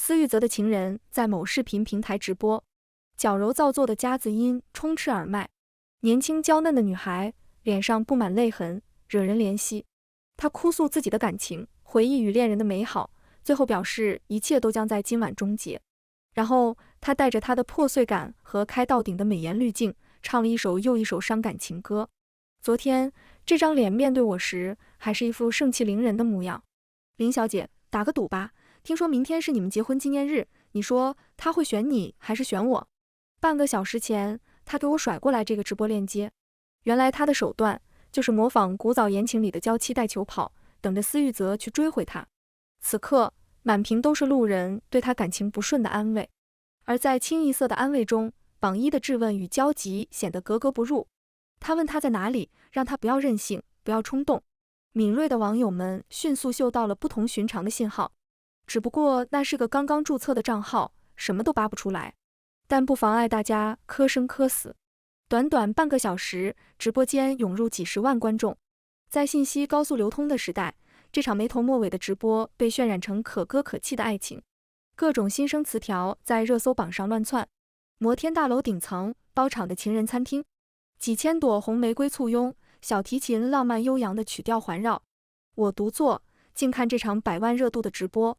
司玉泽的情人在某视频平台直播，矫揉造作的夹子音充斥耳麦，年轻娇嫩的女孩脸上布满泪痕，惹人怜惜。她哭诉自己的感情，回忆与恋人的美好，最后表示一切都将在今晚终结。然后她带着她的破碎感和开到顶的美颜滤镜，唱了一首又一首伤感情歌。昨天这张脸面对我时，还是一副盛气凌人的模样。林小姐，打个赌吧，听说明天是你们结婚纪念日，你说他会选你还是选我？半个小时前，他给我甩过来这个直播链接。原来他的手段就是模仿古早言情里的娇妻带球跑，等着司玉泽去追回她。此刻满屏都是路人对他感情不顺的安慰，而在清一色的安慰中，榜一的质问与焦急显得格格不入。他问他在哪里，让他不要任性，不要冲动。敏锐的网友们迅速嗅到了不同寻常的信号，只不过那是个刚刚注册的账号，什么都扒不出来，但不妨碍大家磕生磕死。短短半个小时，直播间涌入几十万观众。在信息高速流通的时代，这场没头没尾的直播被渲染成可歌可泣的爱情，各种新生词条在热搜榜上乱窜。摩天大楼顶层包场的情人餐厅，几千朵红玫瑰簇拥，小提琴浪漫悠扬的曲调环绕。我独坐，静看这场百万热度的直播。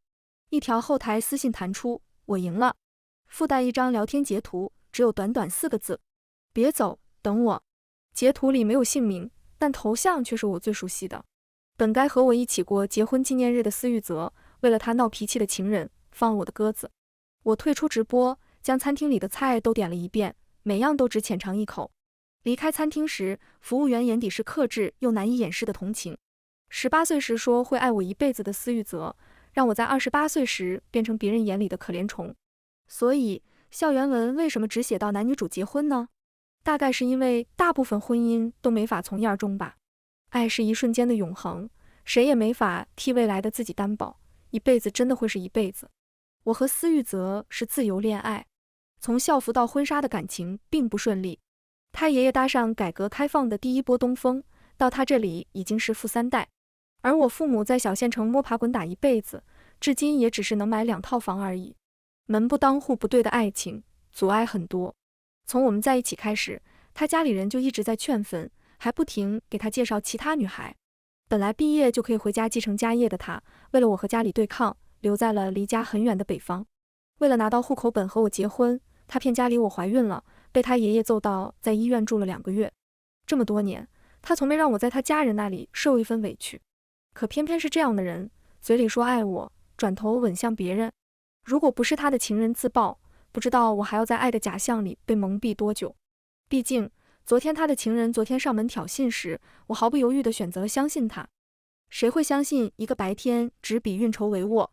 一条后台私信弹出，我赢了，附带一张聊天截图，只有短短4个字：别走，等我。截图里没有姓名，但头像却是我最熟悉的。本该和我一起过结婚纪念日的司玉泽，为了他闹脾气的情人，放了我的鸽子。我退出直播，将餐厅里的菜都点了一遍，每样都只浅尝一口。离开餐厅时，服务员眼底是克制又难以掩饰的同情。18岁时说会爱我一辈子的司玉泽，让我在28岁时变成别人眼里的可怜虫。所以，校园文为什么只写到男女主结婚呢？大概是因为大部分婚姻都没法从一而终吧。爱是一瞬间的永恒，谁也没法替未来的自己担保，一辈子真的会是一辈子。我和司玉泽是自由恋爱，从校服到婚纱的感情并不顺利。他爷爷搭上改革开放的第一波东风，到他这里已经是富3代，而我父母在小县城摸爬滚打一辈子，至今也只是能买2套房而已。门不当户不对的爱情，阻碍很多。从我们在一起开始，他家里人就一直在劝分，还不停给他介绍其他女孩。本来毕业就可以回家继承家业的他，为了我和家里对抗，留在了离家很远的北方。为了拿到户口本和我结婚，他骗家里我怀孕了，被他爷爷揍到在医院住了2个月。这么多年，他从没让我在他家人那里受一分委屈。可偏偏是这样的人，嘴里说爱我，转头吻向别人。如果不是他的情人自曝，不知道我还要在爱的假象里被蒙蔽多久。毕竟昨天他的情人上门挑衅时，我毫不犹豫地选择了相信他。谁会相信一个白天只比运筹帷幄，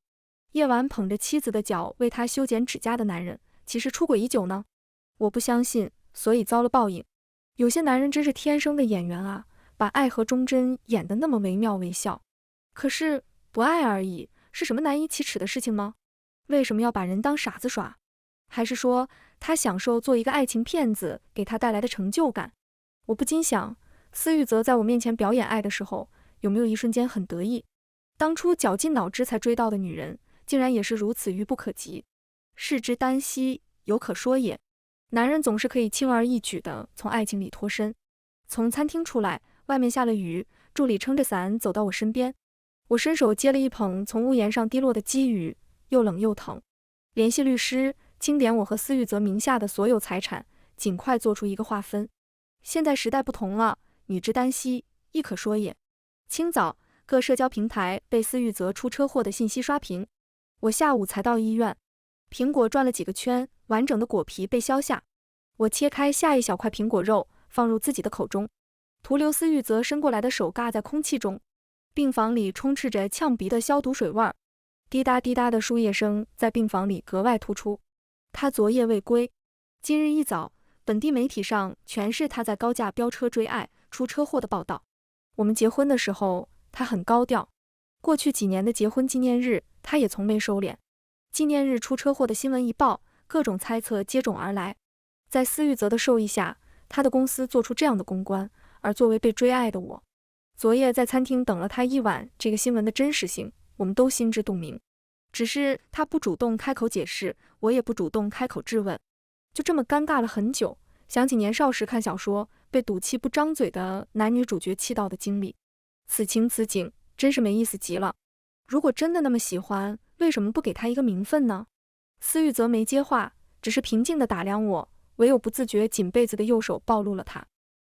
夜晚捧着妻子的脚为他修剪指甲的男人，其实出轨已久呢？我不相信，所以遭了报应。有些男人真是天生的演员啊，把爱和忠贞演得那么惟妙惟肖。可是不爱而已，是什么难以启齿的事情吗？为什么要把人当傻子耍？还是说他享受做一个爱情骗子给他带来的成就感？我不禁想，司玉泽在我面前表演爱的时候，有没有一瞬间很得意？当初绞尽脑汁才追到的女人，竟然也是如此愚不可及。视之单兮，犹可说也。男人总是可以轻而易举地从爱情里脱身。从餐厅出来，外面下了雨，助理撑着伞走到我身边，我伸手接了一捧从屋檐上滴落的积雨，又冷又疼。联系律师，清点我和司玉泽名下的所有财产，尽快做出一个划分。现在时代不同了，女之单兮，亦可说也。清早，各社交平台被司玉泽出车祸的信息刷屏。我下午才到医院，苹果转了几个圈，完整的果皮被削下。我切开下一小块苹果肉，放入自己的口中，徒留司玉泽伸过来的手尬在空气中。病房里充斥着呛鼻的消毒水味儿，滴答滴答的输液声在病房里格外突出。他昨夜未归。今日一早，本地媒体上全是他在高架飙车追爱出车祸的报道。我们结婚的时候，他很高调。过去几年的结婚纪念日，他也从没收敛。纪念日出车祸的新闻一报，各种猜测接踵而来。在司玉泽的授意下，他的公司做出这样的公关，而作为被追爱的我，昨夜在餐厅等了他一晚，这个新闻的真实性，我们都心知肚明。只是他不主动开口解释，我也不主动开口质问，就这么尴尬了很久。想起年少时看小说，被赌气不张嘴的男女主角气到的经历，此情此景，真是没意思极了。如果真的那么喜欢，为什么不给他一个名分呢？思玉则没接话，只是平静地打量我，唯有不自觉紧被子的右手暴露了他。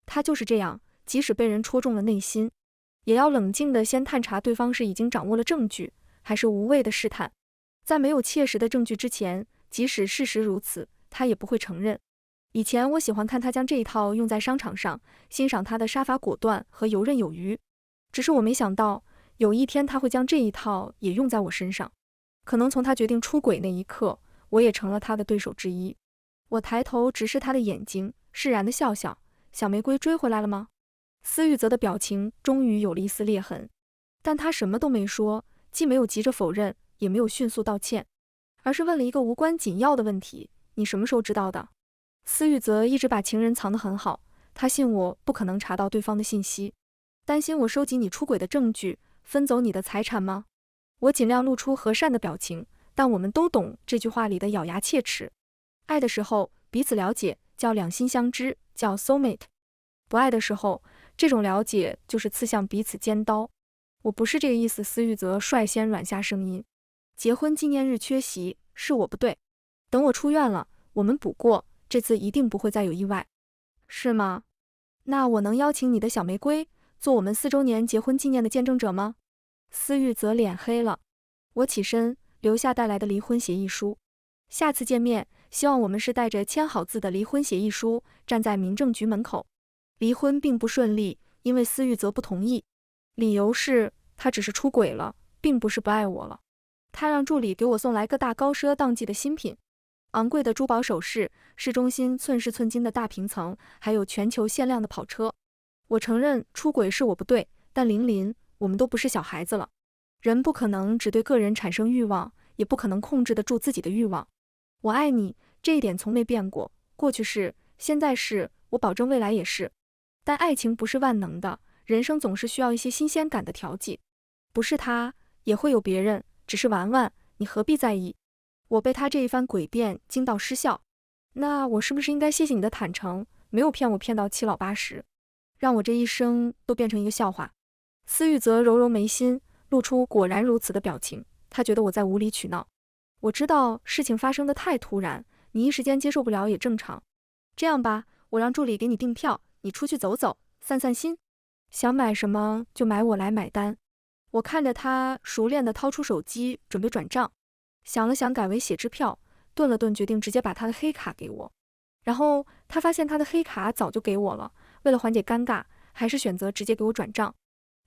他就是这样，即使被人戳中了内心，也要冷静地先探查对方是已经掌握了证据，还是无谓的试探。在没有切实的证据之前，即使事实如此，他也不会承认。以前我喜欢看他将这一套用在商场上，欣赏他的杀伐果断和游刃有余。只是我没想到，有一天他会将这一套也用在我身上。可能从他决定出轨那一刻，我也成了他的对手之一。我抬头直视他的眼睛，释然地笑笑。小玫瑰追回来了吗？思玉泽的表情终于有了一丝裂痕，但他什么都没说，既没有急着否认，也没有迅速道歉，而是问了一个无关紧要的问题：你什么时候知道的？思玉泽一直把情人藏得很好，他信我不可能查到对方的信息，担心我收集你出轨的证据，分走你的财产吗？我尽量露出和善的表情，但我们都懂这句话里的咬牙切齿。爱的时候彼此了解，叫两心相知，叫 soulmate。 不爱的时候，这种了解就是刺向彼此尖刀。我不是这个意思。思玉泽率先软下声音，结婚纪念日缺席，是我不对，等我出院了，我们补过，这次一定不会再有意外。是吗？那我能邀请你的小玫瑰做我们4周年结婚纪念的见证者吗？思玉泽脸黑了。我起身，留下带来的离婚协议书。下次见面，希望我们是带着签好字的离婚协议书，站在民政局门口。离婚并不顺利，因为思玉泽不同意，理由是他只是出轨了，并不是不爱我了。他让助理给我送来个大高奢当季的新品，昂贵的珠宝首饰，市中心寸石寸金的大平层，还有全球限量的跑车。我承认出轨是我不对，但琳，我们都不是小孩子了，人不可能只对个人产生欲望，也不可能控制得住自己的欲望。我爱你，这一点从没变过，过去是，现在是，我保证未来也是。但爱情不是万能的，人生总是需要一些新鲜感的调剂。不是他，也会有别人，只是玩玩，你何必在意？我被他这一番诡辩惊到失笑。那我是不是应该谢谢你的坦诚，没有骗我骗到七老八十，让我这一生都变成一个笑话？思玉则揉揉眉心，露出果然如此的表情。他觉得我在无理取闹。我知道事情发生的太突然，你一时间接受不了也正常。这样吧，我让助理给你订票，你出去走走，散散心。想买什么就买，我来买单。我看着他熟练地掏出手机准备转账，想了想改为写支票，顿了顿决定直接把他的黑卡给我。然后他发现他的黑卡早就给我了，为了缓解尴尬，还是选择直接给我转账。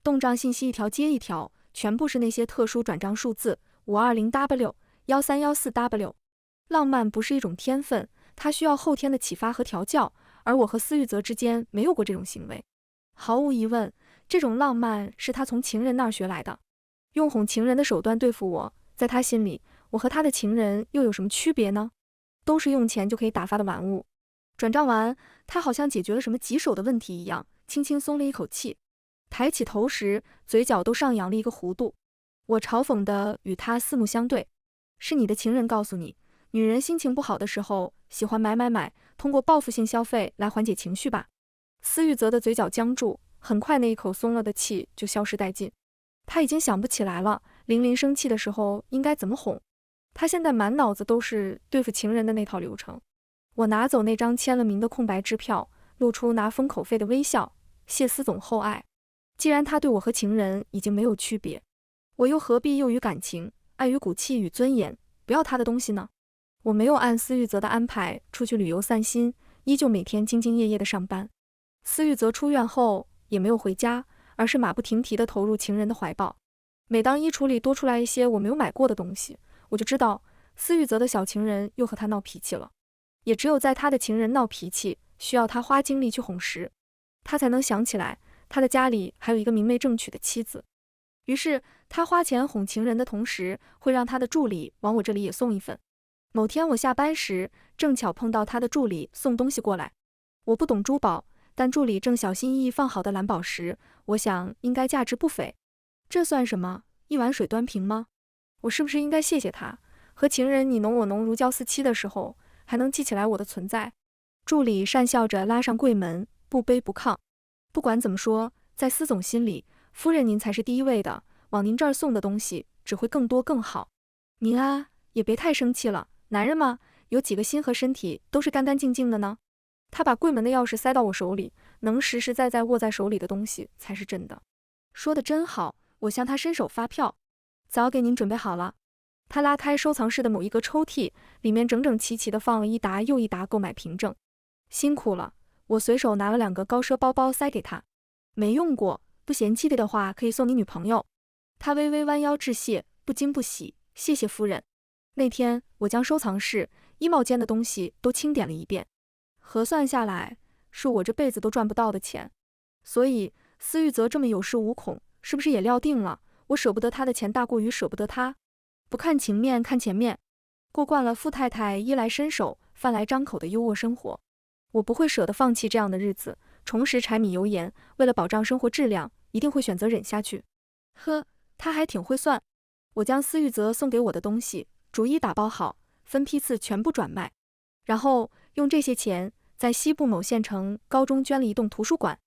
动账信息一条接一条，全部是那些特殊转账数字520W、1314W。浪漫不是一种天分，它需要后天的启发和调教，而我和思玉泽之间没有过这种行为。毫无疑问，这种浪漫是他从情人那儿学来的。用哄情人的手段对付我，在他心里，我和他的情人又有什么区别呢？都是用钱就可以打发的玩物。转账完，他好像解决了什么棘手的问题一样，轻轻松了一口气。抬起头时，嘴角都上扬了一个弧度。我嘲讽地与他四目相对。是你的情人告诉你，女人心情不好的时候喜欢买，通过报复性消费来缓解情绪吧？思玉泽的嘴角僵住，很快那一口松了的气就消失殆尽。他已经想不起来了，琳生气的时候应该怎么哄。他现在满脑子都是对付情人的那套流程。我拿走那张签了名的空白支票，露出拿封口费的微笑。谢思总厚爱。既然他对我和情人已经没有区别，我又何必囿于感情，碍于骨气与尊严，不要他的东西呢？我没有按思玉泽的安排出去旅游散心，依旧每天兢兢业业的上班。思玉泽出院后也没有回家，而是马不停蹄地投入情人的怀抱。每当衣橱里多出来一些我没有买过的东西，我就知道思玉泽的小情人又和他闹脾气了。也只有在他的情人闹脾气，需要他花精力去哄时，他才能想起来他的家里还有一个明媚正娶的妻子。于是他花钱哄情人的同时，会让他的助理往我这里也送一份。某天我下班时，正巧碰到他的助理送东西过来。我不懂珠宝，但助理正小心翼翼放好的蓝宝石，我想应该价值不菲。这算什么？一碗水端平吗？我是不是应该谢谢他？和情人你侬我侬如胶似漆的时候，还能记起来我的存在。助理讪笑着拉上柜门，不卑不亢。不管怎么说，在司总心里，夫人您才是第一位的，往您这儿送的东西只会更多更好。您啊，也别太生气了，男人嘛，有几个心和身体都是干干净净的呢？他把柜门的钥匙塞到我手里，能实实在在握在手里的东西才是真的。说得真好，我向他伸手发票，早给您准备好了。他拉开收藏室的某一个抽屉，里面整整齐齐地放了一沓又一沓购买凭证。辛苦了，我随手拿了2个高奢包包塞给他。没用过，不嫌弃的话可以送你女朋友。他微微弯腰致谢，不惊不喜，谢谢夫人。那天我将收藏室衣帽间的东西都清点了一遍，核算下来是我这辈子都赚不到的钱。所以司玉泽这么有恃无恐，是不是也料定了我舍不得他的钱大过于舍不得他？不看情面看钱面，过惯了富太太衣来伸手饭来张口的优渥生活，我不会舍得放弃这样的日子，重拾柴米油盐，为了保障生活质量，一定会选择忍下去。呵，他还挺会算。我将司玉泽送给我的东西逐一打包好，分批次全部转卖，然后用这些钱在西部某县城高中捐了一栋图书馆、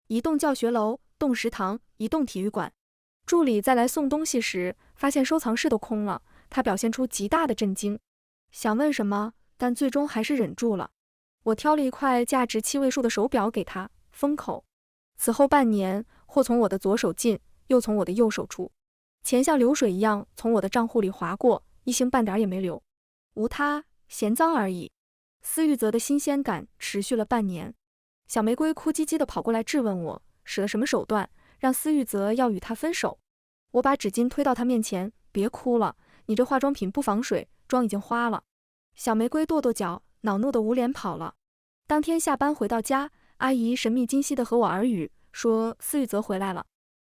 一栋教学楼、栋食堂、一栋体育馆。助理再来送东西时，发现收藏室都空了，他表现出极大的震惊，想问什么，但最终还是忍住了。我挑了一块价值7位数的手表给他，封口。此后半年，货从我的左手进，又从我的右手出，钱像流水一样从我的账户里划过，一星半点也没留。无他，嫌脏而已。司玉泽的新鲜感持续了半年。小玫瑰哭唧唧地跑过来质问我，使了什么手段，让司玉泽要与他分手。我把纸巾推到他面前，别哭了，你这化妆品不防水，妆已经花了。小玫瑰跺跺脚，恼怒的捂脸跑了。当天下班回到家，阿姨神秘惊喜地和我耳语，说司玉泽回来了。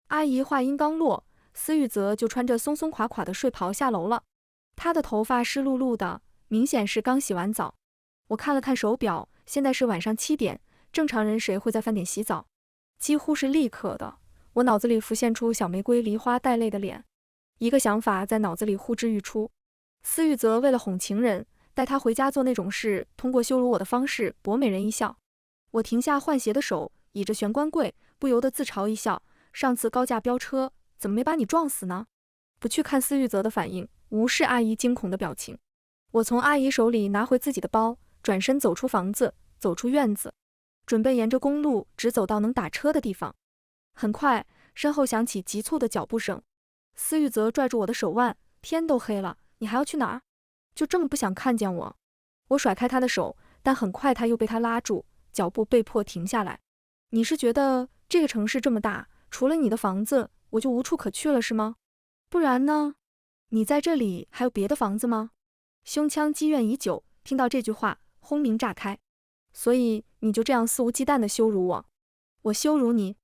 阿姨话音刚落，司玉泽就穿着松松垮垮的睡袍下楼了。他的头发湿漉漉的，明显是刚洗完澡。我看了看手表，现在是晚上7点，正常人谁会在饭点洗澡？几乎是立刻的，我脑子里浮现出小玫瑰梨花带泪的脸，一个想法在脑子里呼之欲出。司玉泽为了哄情人，带他回家做那种事，通过羞辱我的方式博美人一笑。我停下换鞋的手，倚着玄关柜，不由得自嘲一笑，上次高价飙车怎么没把你撞死呢？不去看司玉泽的反应，无视阿姨惊恐的表情。我从阿姨手里拿回自己的包，转身走出房子，走出院子，准备沿着公路直走到能打车的地方。很快，身后响起急促的脚步声。司玉泽拽住我的手腕，天都黑了，你还要去哪儿？就这么不想看见我？我甩开他的手，但很快他又被他拉住，脚步被迫停下来。你是觉得这个城市这么大，除了你的房子，我就无处可去了是吗？不然呢？你在这里还有别的房子吗？胸腔积怨已久，听到这句话，轰鸣炸开。所以你就这样肆无忌惮地羞辱我？我羞辱你？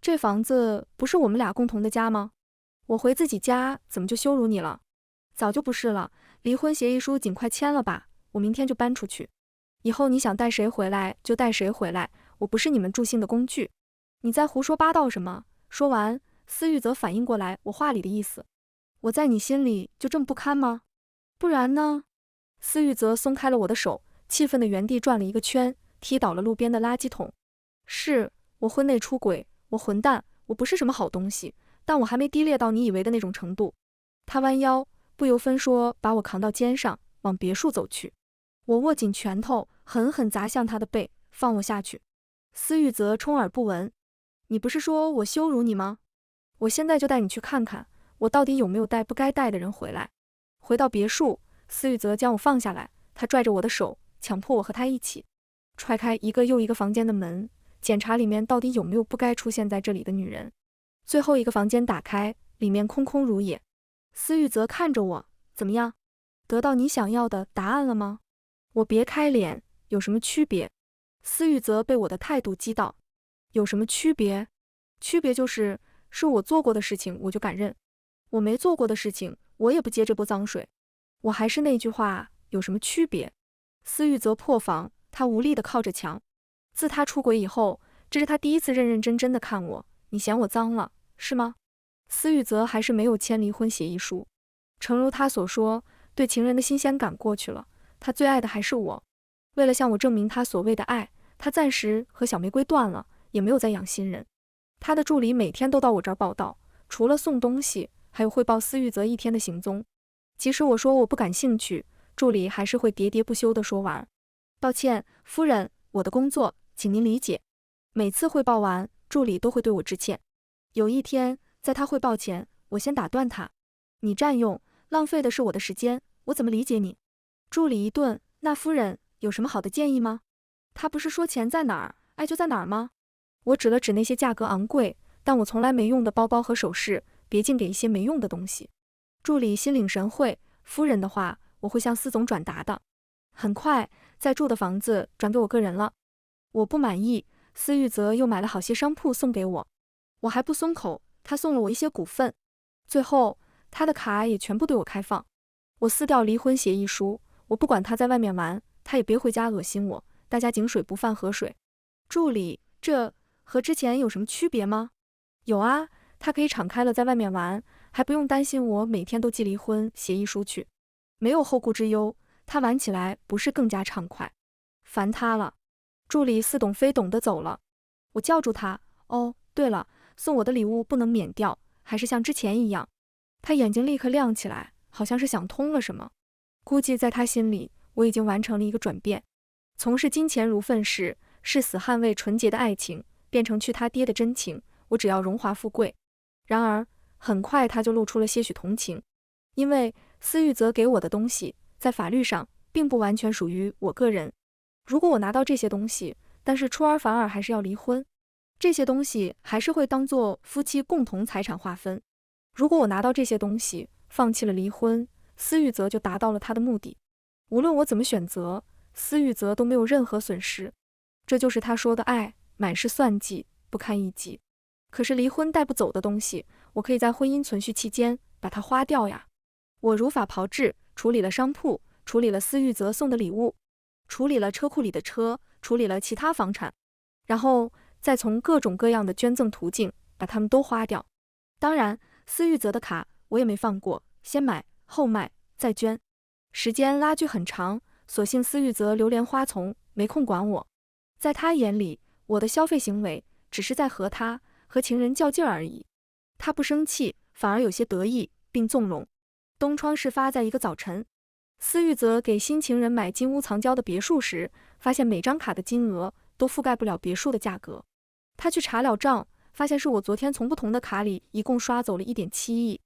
这房子不是我们俩共同的家吗？我回自己家怎么就羞辱你了？早就不是了，离婚协议书尽快签了吧，我明天就搬出去。以后你想带谁回来就带谁回来，我不是你们助兴的工具。你在胡说八道什么？说完，司玉泽反应过来我话里的意思。我在你心里就这么不堪吗？不然呢？司玉泽松开了我的手，气愤地原地转了一个圈，踢倒了路边的垃圾桶。是我婚内出轨，我混蛋，我不是什么好东西，但我还没低劣到你以为的那种程度。他弯腰，不由分说把我扛到肩上，往别墅走去。我握紧拳头，狠狠砸向他的背，放我下去。司玉泽充耳不闻。你不是说我羞辱你吗？我现在就带你去看看，我到底有没有带不该带的人回来。回到别墅，司玉泽将我放下来，他拽着我的手，强迫我和他一起踹开一个又一个房间的门，检查里面到底有没有不该出现在这里的女人。最后一个房间打开，里面空空如也。司玉泽看着我，怎么样？得到你想要的答案了吗？我别开脸，有什么区别？司玉泽被我的态度击倒。有什么区别？区别就是我做过的事情我就敢认，我没做过的事情我也不接这波脏水。我还是那句话，有什么区别？司玉泽破防，他无力地靠着墙。自他出轨以后，这是他第一次认认真真地看我。你嫌我脏了，是吗？司玉泽还是没有签离婚协议书。诚如他所说，对情人的新鲜感过去了，他最爱的还是我。为了向我证明他所谓的爱，他暂时和小玫瑰断了，也没有再养新人。他的助理每天都到我这儿报道，除了送东西，还有汇报司玉泽一天的行踪。即使我说我不感兴趣，助理还是会喋喋不休地说完。抱歉，夫人，我的工作，请您理解。每次汇报完，助理都会对我致歉。有一天，在他汇报前，我先打断他：你占用、浪费的是我的时间，我怎么理解你？助理一顿，那夫人有什么好的建议吗？他不是说钱在哪儿，爱就在哪儿吗？我指了指那些价格昂贵，但我从来没用的包包和首饰，别净给一些没用的东西。助理心领神会，夫人的话我会向司总转达的。很快，在住的房子转给我个人了。我不满意，司玉泽又买了好些商铺送给我，我还不松口，他送了我一些股份。最后，他的卡也全部对我开放。我撕掉离婚协议书，我不管他在外面玩，他也别回家恶心我，大家井水不犯河水。助理，这和之前有什么区别吗？有啊，他可以敞开了在外面玩，还不用担心我每天都寄离婚协议书去，没有后顾之忧，他玩起来不是更加畅快？烦他了。助理似懂非懂地走了。我叫住他，哦，对了，送我的礼物不能免掉，还是像之前一样。他眼睛立刻亮起来，好像是想通了什么。估计在他心里，我已经完成了一个转变，从视金钱如粪世，誓死捍卫纯洁的爱情，变成去他爹的真情，我只要荣华富贵。然而，很快他就露出了些许同情，因为司玉泽给我的东西，在法律上并不完全属于我个人。如果我拿到这些东西，但是出尔反尔还是要离婚，这些东西还是会当做夫妻共同财产划分。如果我拿到这些东西，放弃了离婚，司玉泽就达到了他的目的。无论我怎么选择，司玉泽都没有任何损失。这就是他说的爱，满是算计，不堪一击。可是离婚带不走的东西，我可以在婚姻存续期间把它花掉呀。我如法炮制，处理了商铺，处理了司玉泽送的礼物，处理了车库里的车，处理了其他房产，然后再从各种各样的捐赠途径把它们都花掉。当然，司玉泽的卡我也没放过，先买后卖再捐，时间拉锯很长，所幸司玉泽流连花丛，没空管我。在他眼里，我的消费行为只是在和情人较劲而已。他不生气，反而有些得意，并纵容。东窗事发在一个早晨，司玉泽给新情人买金屋藏娇的别墅时，发现每张卡的金额都覆盖不了别墅的价格。他去查了账，发现是我昨天从不同的卡里一共刷走了1.7亿，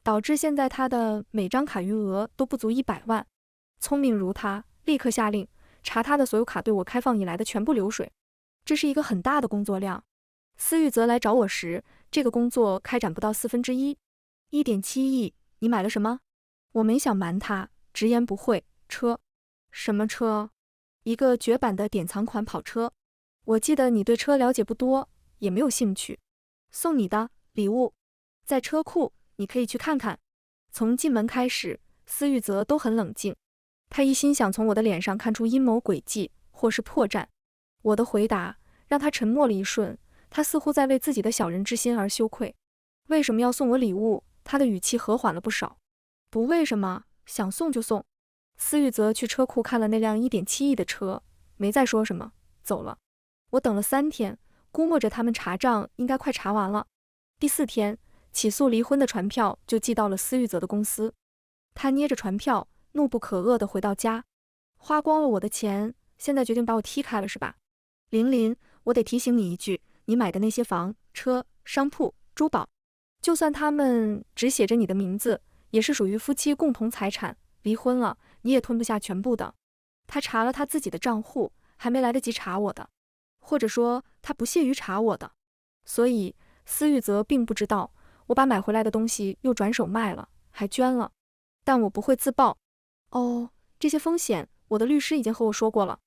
导致现在他的每张卡余额都不足100万。聪明如他，立刻下令查他的所有卡对我开放以来的全部流水。这是一个很大的工作量。司玉泽来找我时，这个工作开展不到1/4。1.7亿，你买了什么？我没想瞒他，直言不讳，车。什么车？一个绝版的典藏款跑车。我记得你对车了解不多，也没有兴趣。送你的礼物，在车库，你可以去看看。从进门开始，司玉泽都很冷静，他一心想从我的脸上看出阴谋诡计或是破绽。我的回答让他沉默了一瞬，他似乎在为自己的小人之心而羞愧。为什么要送我礼物？他的语气和缓了不少。不为什么，想送就送。司玉泽去车库看了那辆1.7亿的车，没再说什么，走了。我等了3天，估摸着他们查账应该快查完了。第4天，起诉离婚的传票就寄到了司玉泽的公司。他捏着传票，怒不可遏地回到家。花光了我的钱，现在决定把我踢开了是吧？琳琳，我得提醒你一句，你买的那些房、车、商铺、珠宝，就算他们只写着你的名字，也是属于夫妻共同财产，离婚了，你也吞不下全部的。他查了他自己的账户，还没来得及查我的，或者说他不屑于查我的。所以司玉泽并不知道，我把买回来的东西又转手卖了，还捐了。但我不会自爆。哦，这些风险，我的律师已经和我说过了。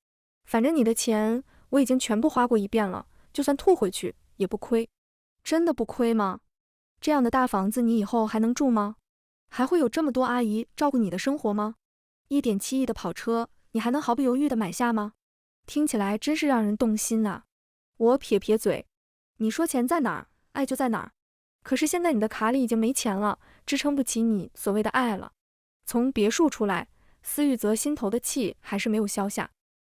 反正你的钱我已经全部花过一遍了，就算吐回去也不亏。真的不亏吗？这样的大房子你以后还能住吗？还会有这么多阿姨照顾你的生活吗？1.7亿的跑车，你还能毫不犹豫地买下吗？听起来真是让人动心啊。我撇撇嘴，你说钱在哪儿，爱就在哪儿。可是现在你的卡里已经没钱了，支撑不起你所谓的爱了。从别墅出来，司玉泽心头的气还是没有消下。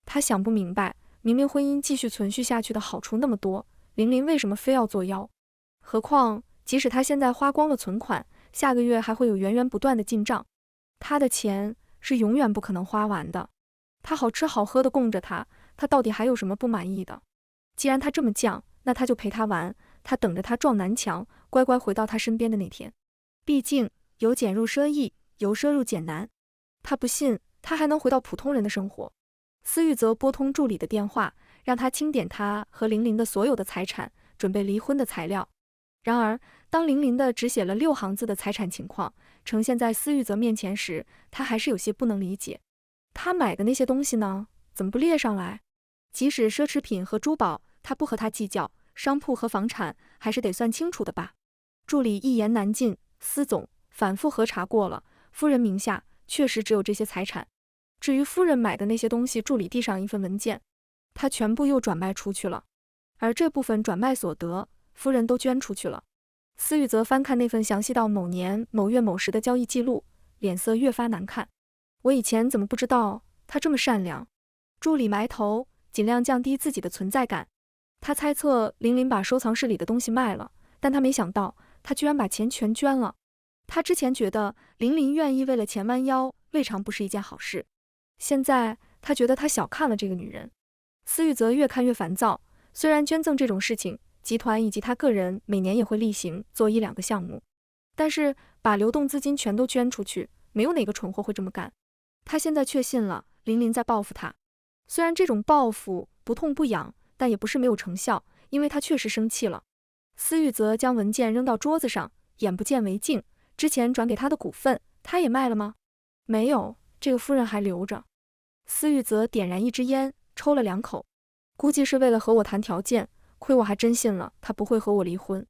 他想不明白，明明婚姻继续存续下去的好处那么多，玲玲为什么非要作妖？何况即使他现在花光了存款，下个月还会有源源不断的进账，他的钱是永远不可能花完的。他好吃好喝的供着他，他到底还有什么不满意的？既然他这么犟，那他就陪他玩，他等着他撞南墙，乖乖回到他身边的那天。毕竟由俭入奢易，由奢入俭难。他不信他还能回到普通人的生活。司玉则拨通助理的电话，让他清点他和玲玲的所有的财产，准备离婚的材料。然而当玲玲的只写了6行字的财产情况呈现在司玉则面前时，他还是有些不能理解。他买的那些东西呢，怎么不列上来？即使奢侈品和珠宝他不和他计较，商铺和房产还是得算清楚的吧。助理一言难尽，司总反复核查过了，夫人名下确实只有这些财产。至于夫人买的那些东西，助理递上一份文件，他全部又转卖出去了，而这部分转卖所得，夫人都捐出去了。司玉则翻看那份详细到某年某月某时的交易记录，脸色越发难看。我以前怎么不知道他这么善良？助理埋头，尽量降低自己的存在感。他猜测玲玲把收藏室里的东西卖了，但他没想到他居然把钱全捐了。他之前觉得玲玲愿意为了钱弯腰，未尝不是一件好事。现在他觉得他小看了这个女人。司玉则越看越烦躁，虽然捐赠这种事情，集团以及他个人每年也会例行做1-2个项目，但是把流动资金全都捐出去，没有哪个蠢货会这么干。他现在确信了玲玲在报复他，虽然这种报复不痛不痒，但也不是没有成效，因为他确实生气了。司玉则将文件扔到桌子上，眼不见为净。之前转给他的股份，他也卖了吗？没有，这个夫人还留着。司玉则点燃一支烟，抽了2口，估计是为了和我谈条件，亏我还真信了他不会和我离婚。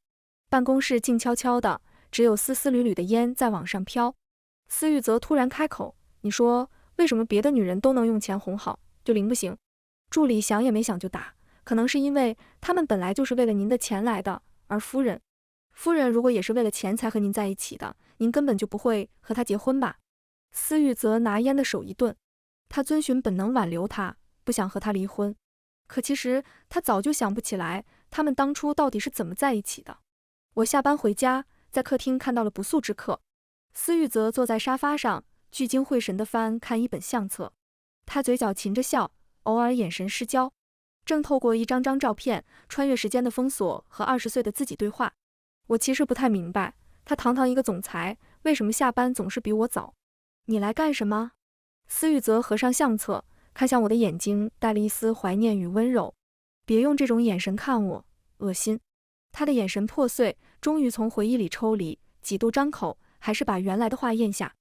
办公室静悄悄的，只有丝丝缕缕的烟在往上飘。司玉则突然开口，你说为什么别的女人都能用钱哄好，就玲不行？助理想也没想就打，可能是因为他们本来就是为了您的钱来的，而夫人如果也是为了钱才和您在一起的，您根本就不会和他结婚吧？司玉则拿烟的手一顿，他遵循本能挽留他，不想和他离婚。可其实他早就想不起来他们当初到底是怎么在一起的。我下班回家，在客厅看到了不速之客。司玉则坐在沙发上，聚精会神地翻看一本相册，他嘴角噙着笑，偶尔眼神失焦，正透过一张张照片穿越时间的封锁和20岁的自己对话。我其实不太明白，他堂堂一个总裁，为什么下班总是比我早？你来干什么？司玉则合上相册，看向我的眼睛，带了一丝怀念与温柔。别用这种眼神看我，恶心。他的眼神破碎，终于从回忆里抽离，几度张口，还是把原来的话咽下。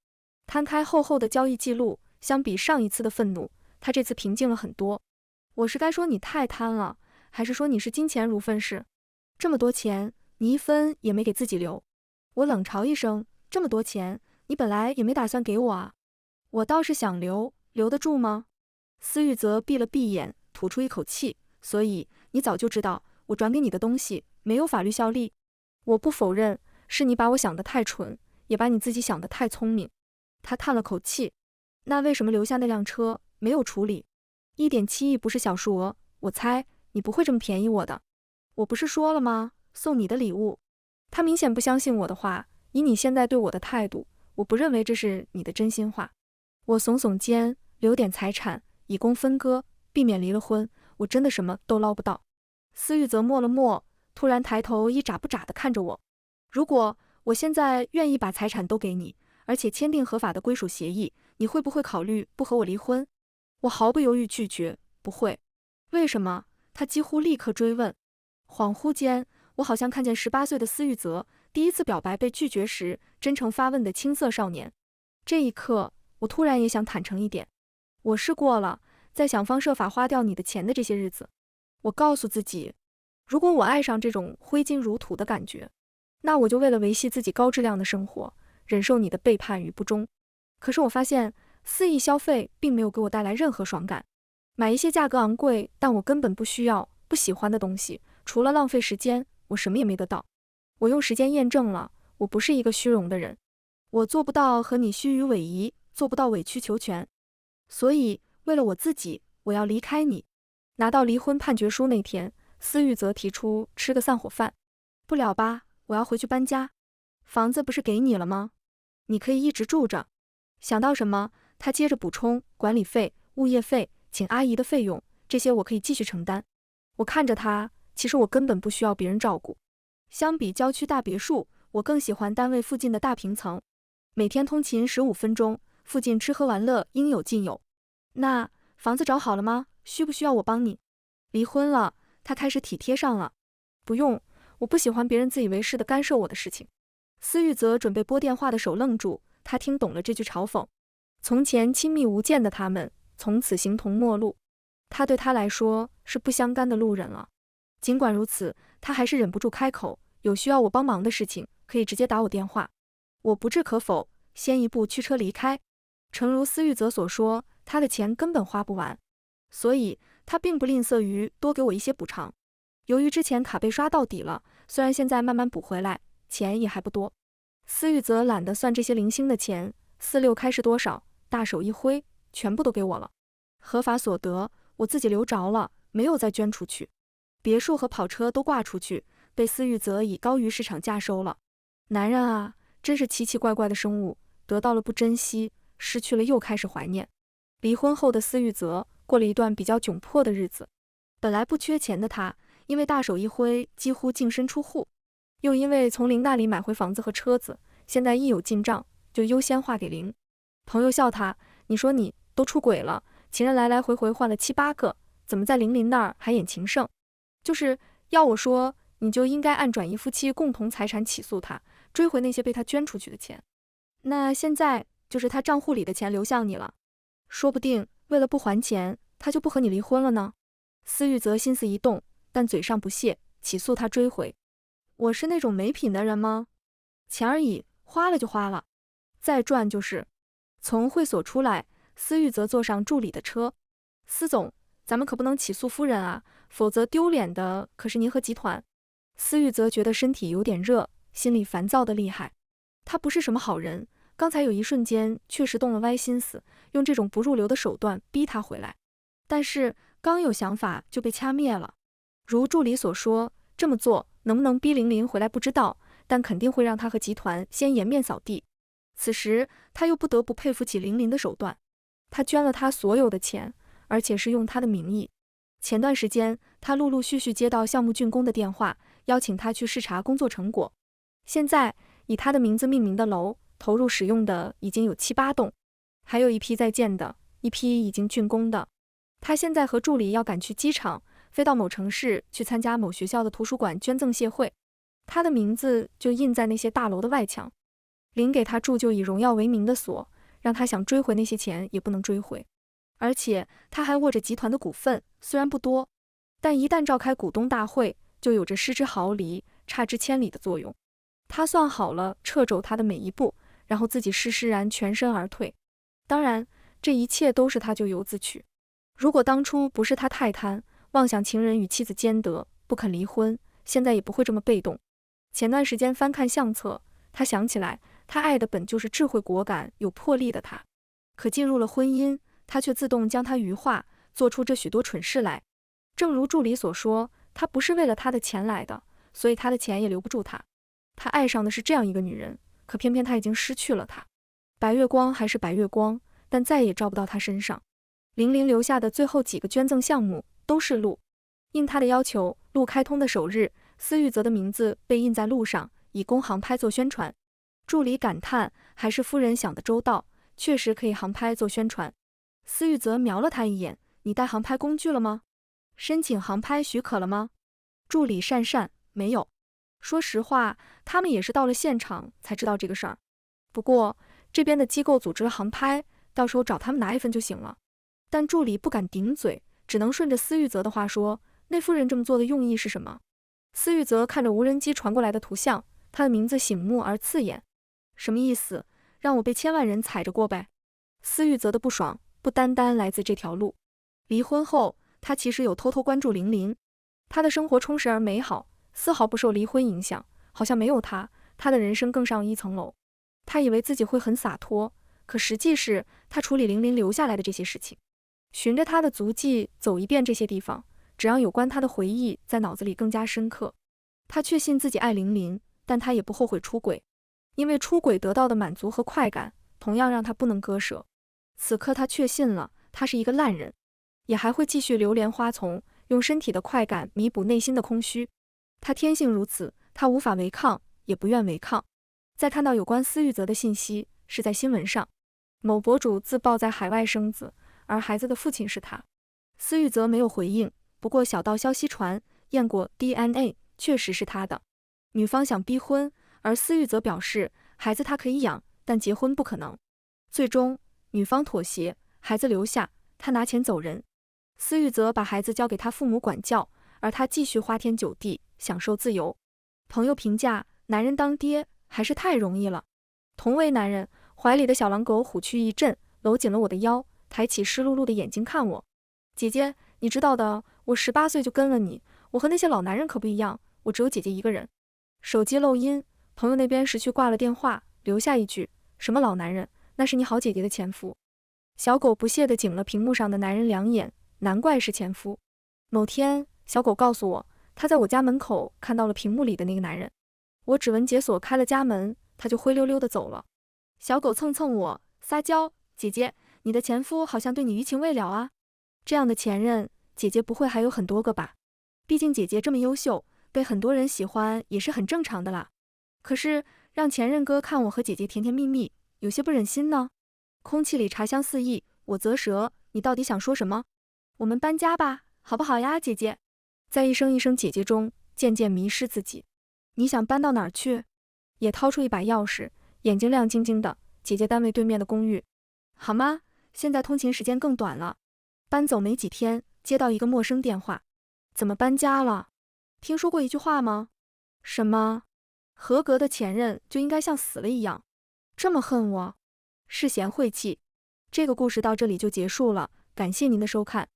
摊开厚厚的交易记录，相比上一次的愤怒，他这次平静了很多。我是该说你太贪了，还是说你是金钱如粪似？这么多钱，你一分也没给自己留。我冷嘲一声，这么多钱，你本来也没打算给我啊。我倒是想留，留得住吗？司玉则闭了闭眼，吐出一口气，所以你早就知道我转给你的东西没有法律效力。我不否认，是你把我想得太蠢，也把你自己想得太聪明。他叹了口气，那为什么留下那辆车没有处理？1.7亿不是小数额，我猜你不会这么便宜我的。我不是说了吗？送你的礼物。他明显不相信我的话，以你现在对我的态度，我不认为这是你的真心话。我耸耸肩，留点财产以供分割，避免离了婚，我真的什么都捞不到。司玉则默了默，突然抬头一眨不眨地看着我。如果我现在愿意把财产都给你，而且签订合法的归属协议，你会不会考虑不和我离婚？我毫不犹豫拒绝，不会。为什么？他几乎立刻追问。恍惚间，我好像看见18岁的司玉则第一次表白被拒绝时真诚发问的青涩少年。这一刻，我突然也想坦诚一点，我是过了在想方设法花掉你的钱的这些日子。我告诉自己，如果我爱上这种挥金如土的感觉，那我就为了维系自己高质量的生活，忍受你的背叛与不忠。可是我发现肆意消费并没有给我带来任何爽感，买一些价格昂贵但我根本不需要不喜欢的东西，除了浪费时间，我什么也没得到。我用时间验证了，我不是一个虚荣的人，我做不到和你虚与委蛇，做不到委曲求全。所以，为了我自己，我要离开你。拿到离婚判决书那天，司玉则提出吃个散伙饭。不了吧，我要回去搬家。房子不是给你了吗？你可以一直住着。想到什么，他接着补充，管理费、物业费、请阿姨的费用，这些我可以继续承担。我看着他，其实我根本不需要别人照顾。相比郊区大别墅，我更喜欢单位附近的大平层，每天通勤15分钟，附近吃喝玩乐应有尽有。那房子找好了吗？需不需要我帮你？离婚了，他开始体贴上了。不用，我不喜欢别人自以为是的干涉我的事情。司玉则准备拨电话的手愣住，他听懂了这句嘲讽。从前亲密无间的他们，从此形同陌路。他对他来说是不相干的路人了。尽管如此，他还是忍不住开口，有需要我帮忙的事情，可以直接打我电话。我不置可否，先一步驱车离开。诚如司玉则所说，他的钱根本花不完，所以他并不吝啬于多给我一些补偿。由于之前卡被刷到底了，虽然现在慢慢补回来，钱也还不多。司玉则懒得算这些零星的钱，46开是多少，大手一挥，全部都给我了。合法所得，我自己留着了，没有再捐出去。别墅和跑车都挂出去，被司玉则以高于市场价收了。男人啊，真是奇奇怪怪的生物，得到了不珍惜，失去了又开始怀念。离婚后的司玉则过了一段比较窘迫的日子。本来不缺钱的他，因为大手一挥几乎净身出户，又因为从林那里买回房子和车子，现在一有进账就优先划给林。朋友笑他，你说你都出轨了，情人来来回回换了7、8个，怎么在林那儿还演情圣？就是要我说，你就应该按转移夫妻共同财产起诉他，追回那些被他捐出去的钱。那现在就是他账户里的钱流向你了，说不定为了不还钱，他就不和你离婚了呢。司玉则心思一动，但嘴上不屑，起诉他追回。我是那种没品的人吗？钱而已，花了就花了，再赚就是。从会所出来，司玉则坐上助理的车。司总，咱们可不能起诉夫人啊，否则丢脸的可是您和集团。司玉则觉得身体有点热，心里烦躁的厉害。他不是什么好人，刚才有一瞬间确实动了歪心思，用这种不入流的手段逼他回来，但是刚有想法就被掐灭了。如助理所说，这么做能不能逼林回来不知道，但肯定会让他和集团先颜面扫地。此时他又不得不佩服起林的手段，他捐了他所有的钱，而且是用他的名义。前段时间他陆陆续续接到项目竣工的电话，邀请他去视察工作成果。现在以他的名字命名的楼投入使用的已经有7、8栋，还有一批在建的，一批已经竣工的。他现在和助理要赶去机场，飞到某城市去参加某学校的图书馆捐赠谢会，他的名字就印在那些大楼的外墙。林给他铸就以荣耀为名的锁，让他想追回那些钱也不能追回。而且他还握着集团的股份，虽然不多，但一旦召开股东大会，就有着失之毫厘、差之千里的作用。他算好了掣肘他的每一步，然后自己施然全身而退。当然，这一切都是他咎由自取。如果当初不是他太贪，妄想情人与妻子兼得，不肯离婚，现在也不会这么被动。前段时间翻看相册，他想起来，他爱的本就是智慧果敢、有魄力的他，可进入了婚姻，他却自动将他愚化，做出这许多蠢事来。正如助理所说，他不是为了他的钱来的，所以他的钱也留不住他。他爱上的是这样一个女人，可偏偏他已经失去了她。白月光还是白月光，但再也照不到他身上。林留下的最后几个捐赠项目都是路，应他的要求，路开通的首日，司玉则的名字被印在路上，以供航拍做宣传。助理感叹，还是夫人想得周到，确实可以航拍做宣传。司玉则瞄了他一眼，你带航拍工具了吗？申请航拍许可了吗？助理讪讪，没有。说实话，他们也是到了现场才知道这个事儿。不过这边的机构组织了航拍，到时候找他们拿一份就行了。但助理不敢顶嘴，只能顺着司玉则的话说，那夫人这么做的用意是什么？司玉则看着无人机传过来的图像，他的名字醒目而刺眼。什么意思？让我被千万人踩着过呗？司玉则的不爽不单单来自这条路。离婚后，他其实有偷偷关注林，他的生活充实而美好，丝毫不受离婚影响，好像没有他，他的人生更上一层楼。他以为自己会很洒脱，可实际是他处理玲玲留下来的这些事情，循着他的足迹走一遍这些地方，只让有关他的回忆在脑子里更加深刻。他确信自己爱玲玲，但他也不后悔出轨，因为出轨得到的满足和快感同样让他不能割舍。此刻他确信了，他是一个烂人，也还会继续流连花丛，用身体的快感弥补内心的空虚。他天性如此，他无法违抗，也不愿违抗。再看到有关司玉泽的信息，是在新闻上，某博主自曝在海外生子，而孩子的父亲是他。司玉泽没有回应，不过小道消息传，验过 DNA， 确实是他的。女方想逼婚，而司玉泽表示，孩子他可以养，但结婚不可能。最终，女方妥协，孩子留下，他拿钱走人。司玉泽把孩子交给他父母管教，而他继续花天酒地，享受自由。朋友评价，男人当爹还是太容易了。同为男人，怀里的小狼狗虎躯一震，搂紧了我的腰，抬起湿漉漉的眼睛看我。姐姐，你知道的，我18岁就跟了你，我和那些老男人可不一样，我只有姐姐一个人。手机漏音，朋友那边识趣挂了电话，留下一句，什么老男人，那是你好姐姐的前夫。小狗不屑地紧了屏幕上的男人两眼，难怪是前夫。某天，小狗告诉我，他在我家门口看到了屏幕里的那个男人。我指纹解锁开了家门，他就灰溜溜地走了。小狗蹭蹭我，撒娇，姐姐，你的前夫好像对你余情未了啊。这样的前任，姐姐不会还有很多个吧？毕竟姐姐这么优秀，被很多人喜欢也是很正常的啦。可是让前任哥看我和姐姐甜甜蜜蜜，有些不忍心呢。空气里茶香四溢，我啧舌，你到底想说什么？我们搬家吧，好不好呀，姐姐？在一声一声姐姐中，渐渐迷失自己。你想搬到哪儿去？也掏出一把钥匙，眼睛亮晶晶的。姐姐单位对面的公寓。好吗？现在通勤时间更短了。搬走没几天，接到一个陌生电话。怎么搬家了？听说过一句话吗？什么？合格的前任就应该像死了一样。这么恨我？是嫌晦气。这个故事到这里就结束了，感谢您的收看。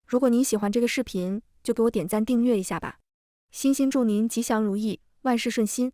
如果您喜欢这个视频，就给我点赞订阅一下吧。衷心祝您吉祥如意，万事顺心。